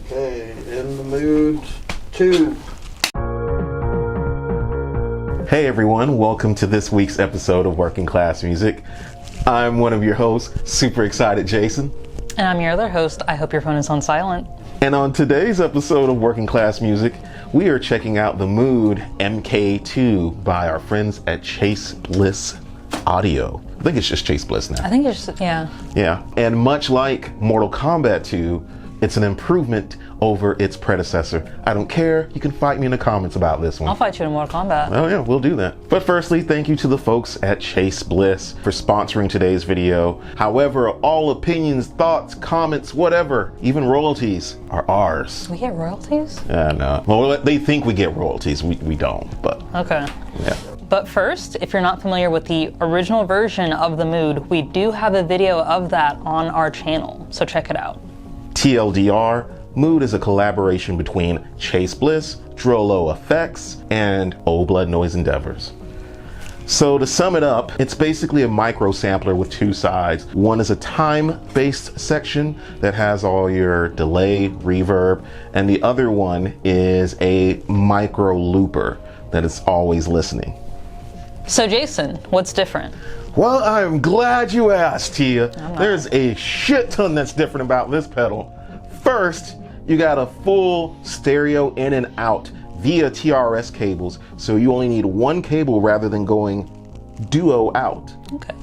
Okay, in the mood 2. Hey everyone, welcome to this week's episode of Working Class Music. I'm one of your hosts, super excited Jason. And I'm your other host, I hope your phone is on silent. And on today's episode of Working Class Music, we are checking out the Mood MK2 by our friends at Chase Bliss Audio. I think it's just Chase Bliss now. I think it's just, yeah. Yeah, and much like Mortal Kombat 2, it's an improvement over its predecessor. I don't care, you can fight me in the comments about this one. I'll fight you in Mortal Kombat. Oh yeah, we'll do that. But firstly, thank you to the folks at Chase Bliss for sponsoring today's video. However, all opinions, thoughts, comments, whatever, even royalties are ours. We get royalties? No. Well, they think we get royalties. We don't, but... Okay. Yeah. But first, if you're not familiar with the original version of the Mood, we do have a video of that on our channel, so check it out. TLDR, Mood is a collaboration between Chase Bliss, Drolo Effects, and Old Blood Noise Endeavors. So to sum it up, it's basically a micro sampler with two sides. One is a time-based section that has all your delay, reverb, and the other one is a micro looper that is always listening. So Jason, what's different? Well, I'm glad you asked, Tia. There's a shit ton that's different about this pedal. First, you got a full stereo in and out via TRS cables, so you only need one cable rather than going duo out. Okay.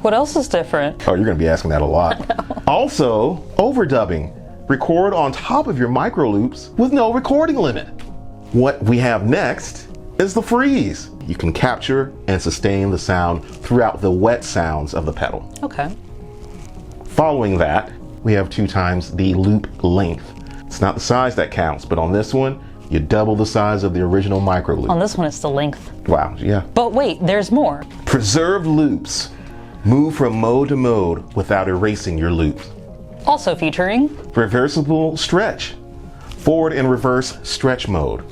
What else is different? Oh, you're gonna be asking that a lot. Also, overdubbing. Record on top of your micro loops with no recording limit. What we have next is the freeze. You can capture and sustain the sound throughout the wet sounds of the pedal. Okay. Following that, we have 2 times the loop length. It's not the size that counts, but on this one, you double the size of the original micro loop. On this one, it's the length. Wow, yeah. But wait, there's more. Preserved loops. Move from mode to mode without erasing your loops. Also featuring Reversible stretch. Forward and reverse stretch mode,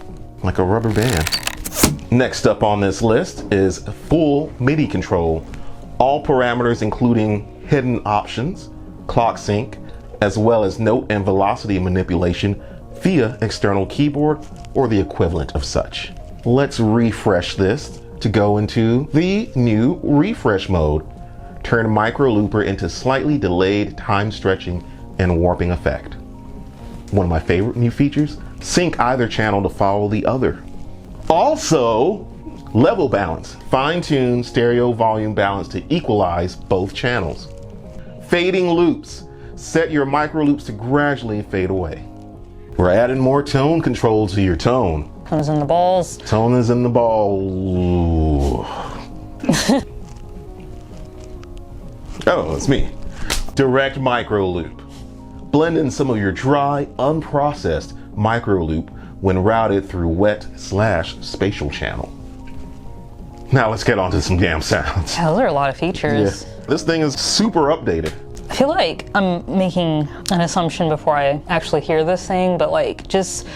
like a rubber band. Next up on this list is full MIDI control. All parameters including hidden options, clock sync, as well as note and velocity manipulation via external keyboard or the equivalent of such. Let's refresh this to go into the new refresh mode. Turn micro looper into slightly delayed time stretching and warping effect. One of my favorite new features, sync either channel to follow the other. Also, level balance. Fine-tune stereo volume balance to equalize both channels. Fading loops. Set your micro loops to gradually fade away. We're adding more tone control to your tone. Tone is in the balls. Tone is in the ball. Oh, it's me. Direct micro loop. Blend in some of your dry, unprocessed micro loop when routed through wet/spatial channel. Now let's get on to some damn sounds. Yeah, those are a lot of features. Yeah. This thing is super updated. I feel like I'm making an assumption before I actually hear this thing, but like just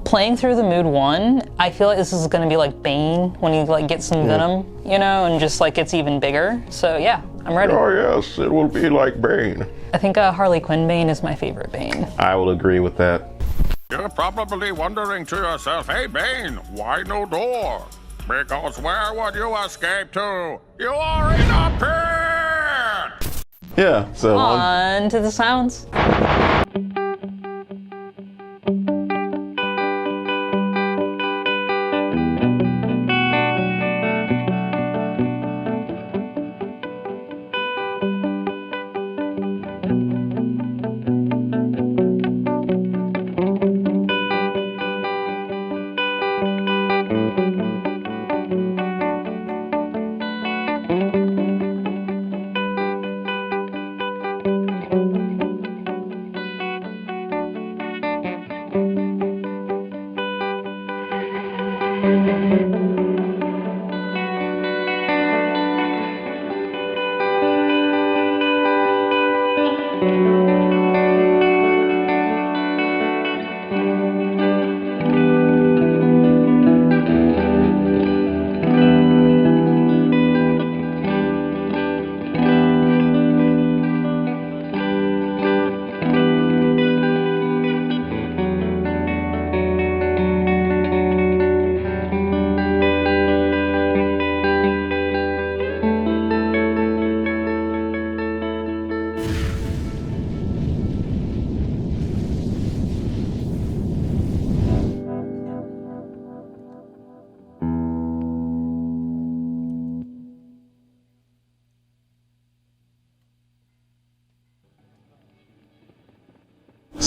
playing through the Mood 1, I feel like this is gonna be like Bane when you like get some venom, you know, and just like gets even bigger. So yeah, I'm ready. Oh yes, it will be like Bane. I think Harley Quinn Bane is my favorite Bane. I will agree with that. You're probably wondering to yourself, hey Bane, why no door? Because where would you escape to? You are in a pit! Yeah, so On to the sounds.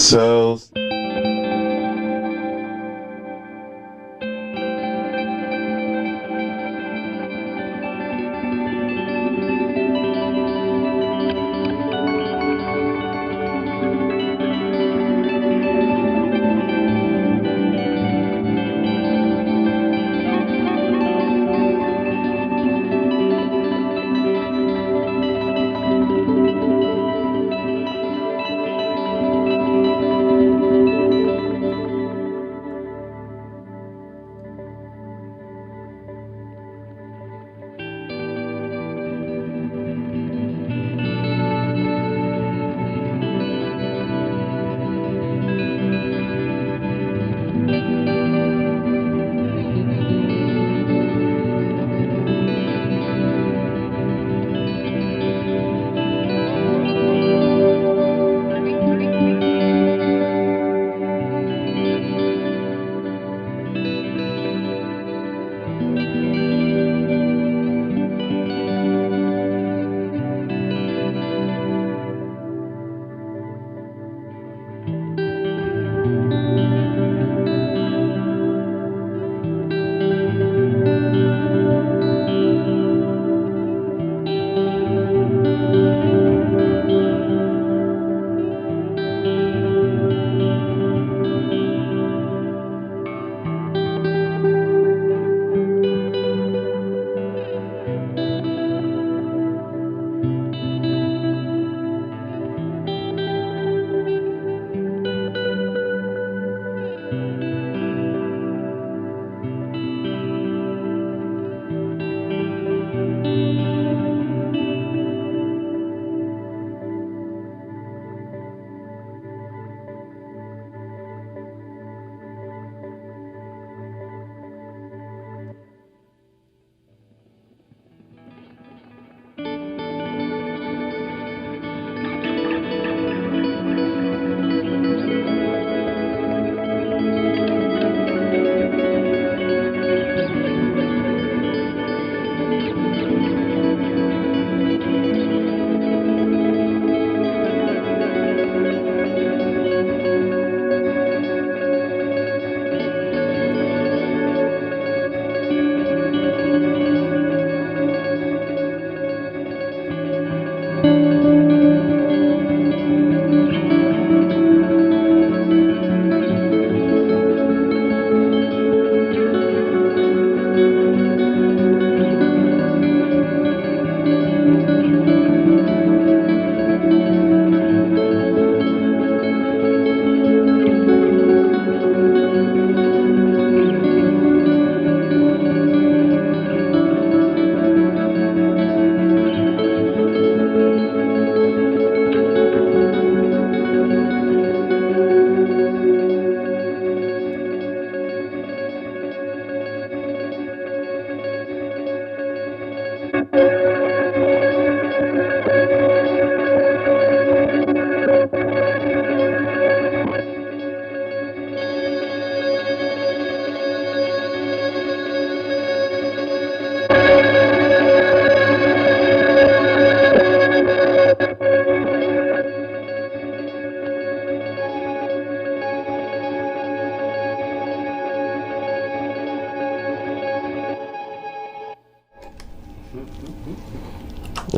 So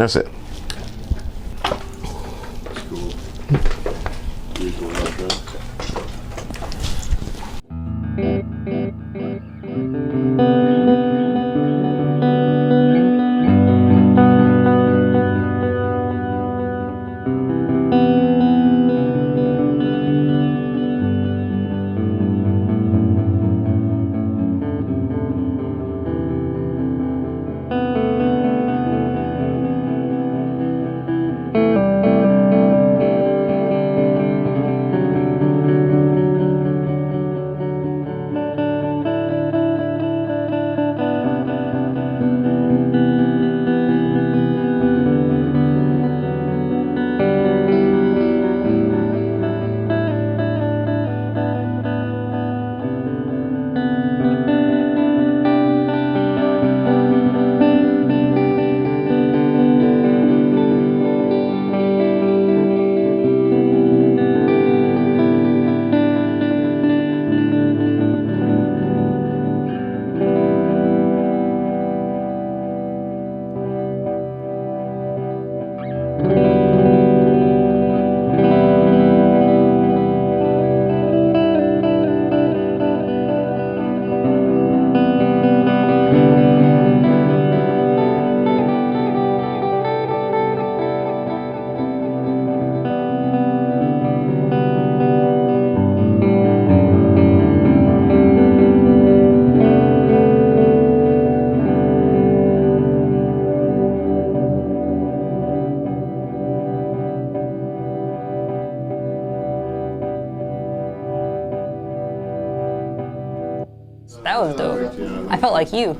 that's it. That's cool. Usual outro. That was dope. I felt like you.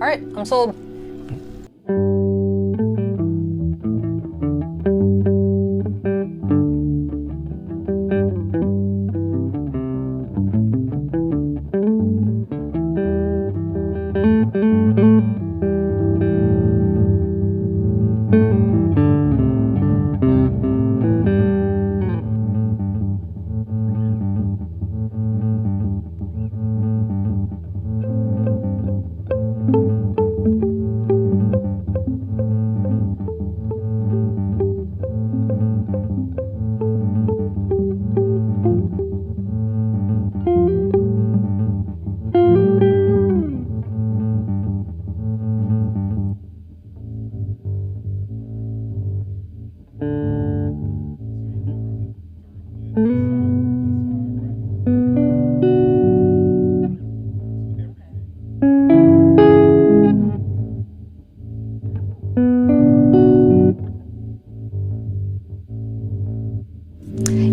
All right, I'm sold.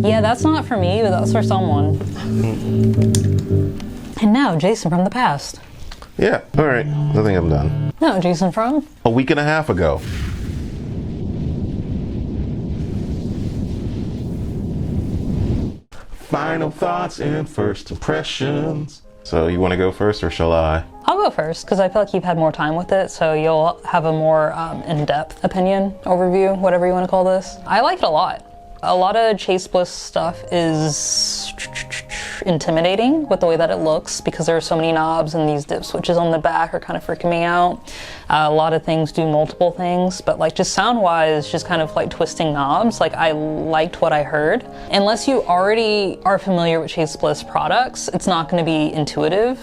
Yeah, that's not for me, but that's for someone. And now, Jason from the past. Yeah, all right. I think I'm done. No, Jason from? A week and a half ago. Final thoughts and first impressions. So you want to go first or shall I? I'll go first because I feel like you've had more time with it, so you'll have a more in-depth opinion, overview, whatever you want to call this. I like it a lot. A lot of Chase Bliss stuff is intimidating with the way that it looks because there are so many knobs and these dip switches on the back are kind of freaking me out. A lot of things do multiple things, but like just sound-wise, just kind of like twisting knobs, like I liked what I heard. Unless you already are familiar with Chase Bliss products, it's not going to be intuitive,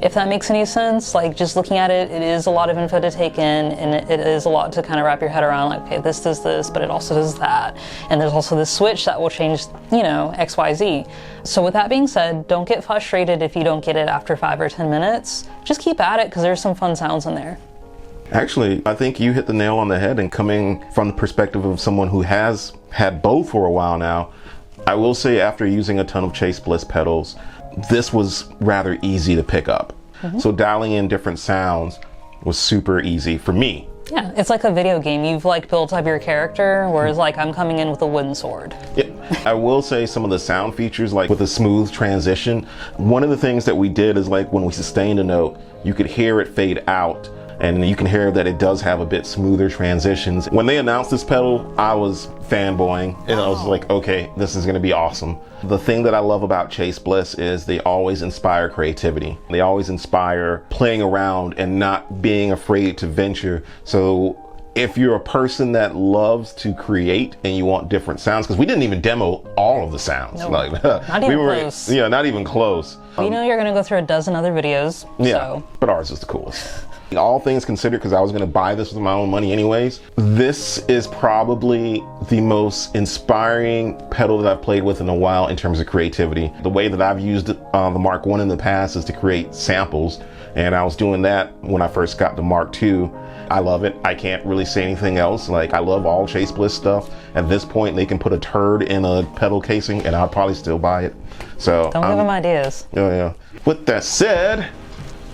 if that makes any sense. Like just looking at it, it is a lot of info to take in, and it is a lot to kind of wrap your head around, like, okay, this does this, but it also does that. And there's also this switch that will change, you know, X, Y, Z. So with that being said, don't get frustrated if you don't get it after 5 or 10 minutes. Just keep at it because there's some fun sounds in there. Actually, I think you hit the nail on the head, and coming from the perspective of someone who has had both for a while now, I will say after using a ton of Chase Bliss pedals, this was rather easy to pick up. So dialing in different sounds was super easy for me. Yeah, it's like a video game. You've like built up your character, whereas like I'm coming in with a wooden sword. Yeah. I will say some of the sound features, like with a smooth transition, one of the things that we did is like when we sustained a note, you could hear it fade out. And you can hear that it does have a bit smoother transitions. When they announced this pedal, I was fanboying, and I was like, okay, this is gonna be awesome. The thing that I love about Chase Bliss is they always inspire creativity. They always inspire playing around and not being afraid to venture. So if you're a person that loves to create and you want different sounds, because we didn't even demo all of the sounds. Nope. Like, not even close. Yeah, not even close. You know you're gonna go through a dozen other videos, Yeah, so. but ours is the coolest. All things considered, because I was going to buy this with my own money anyways, this is probably the most inspiring pedal that I've played with in a while in terms of creativity. The way that I've used the Mark I in the past is to create samples, And I was doing that when I first got the Mark II. I love it. I can't really say anything else. Like, I love all Chase Bliss stuff. At this point, they can put a turd in a pedal casing and I'll probably still buy it. So Don't give them ideas. Oh yeah. With that said,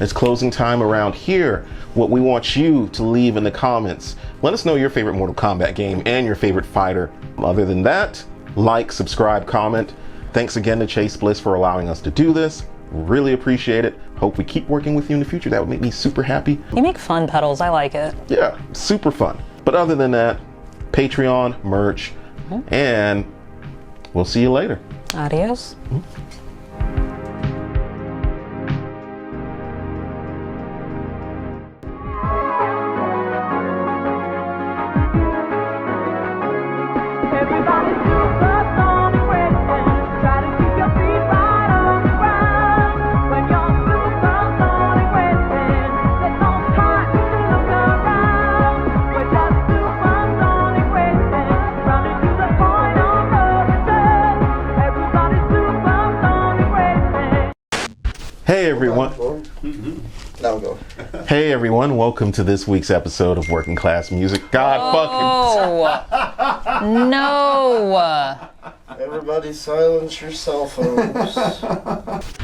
it's closing time around here. What we want you to leave in the comments. Let us know your favorite Mortal Kombat game and your favorite fighter. Other than that, like, subscribe, comment. Thanks again to Chase Bliss for allowing us to do this. Really appreciate it. Hope we keep working with you in the future. That would make me super happy. You make fun pedals. I like it. Yeah, super fun. But other than that, Patreon, merch, and we'll see you later. Adios. Hey everyone. Now go. Hey everyone, welcome to this week's episode of Working Class Music. God fucking. No. Everybody silence your cell phones.